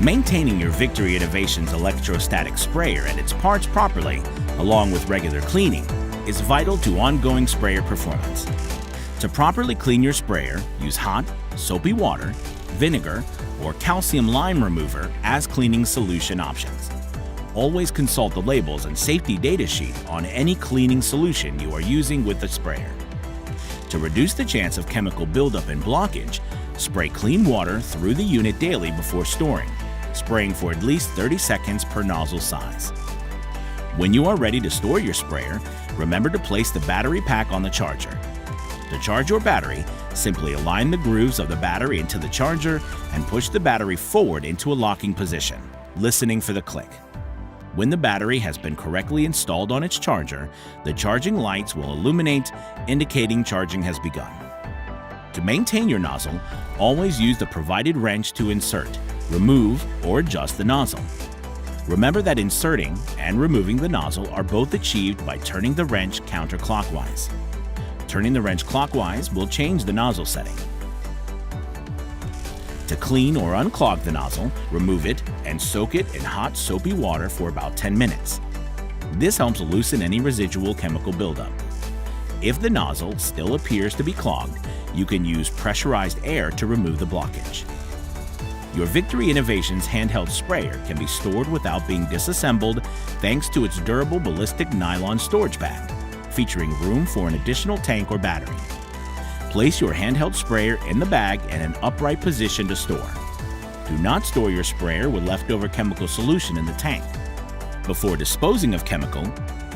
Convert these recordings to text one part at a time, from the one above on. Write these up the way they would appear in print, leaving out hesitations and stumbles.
Maintaining your Victory Innovations electrostatic sprayer and its parts properly, along with regular cleaning, is vital to ongoing sprayer performance. To properly clean your sprayer, use hot, soapy water, vinegar, or calcium lime remover as cleaning solution options. Always consult the labels and safety data sheet on any cleaning solution you are using with the sprayer. To reduce the chance of chemical buildup and blockage, spray clean water through the unit daily before storing, spraying for at least 30 seconds per nozzle size. When you are ready to store your sprayer, remember to place the battery pack on the charger. To charge your battery, simply align the grooves of the battery into the charger and push the battery forward into a locking position, listening for the click. When the battery has been correctly installed on its charger, the charging lights will illuminate, indicating charging has begun. To maintain your nozzle, always use the provided wrench to insert, remove, or adjust the nozzle. Remember that inserting and removing the nozzle are both achieved by turning the wrench counterclockwise. Turning the wrench clockwise will change the nozzle setting. To clean or unclog the nozzle, remove it and soak it in hot soapy water for about 10 minutes. This helps loosen any residual chemical buildup. If the nozzle still appears to be clogged, you can use pressurized air to remove the blockage. Your Victory Innovations handheld sprayer can be stored without being disassembled thanks to its durable ballistic nylon storage bag, featuring room for an additional tank or battery. Place your handheld sprayer in the bag in an upright position to store. Do not store your sprayer with leftover chemical solution in the tank. Before disposing of chemical,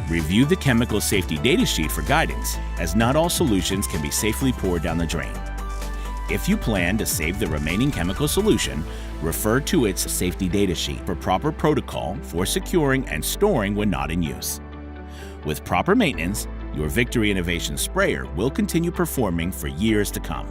review the chemical safety data sheet for guidance, as not all solutions can be safely poured down the drain. If you plan to save the remaining chemical solution, refer to its safety data sheet for proper protocol for securing and storing when not in use. With proper maintenance, your Victory Innovations sprayer will continue performing for years to come.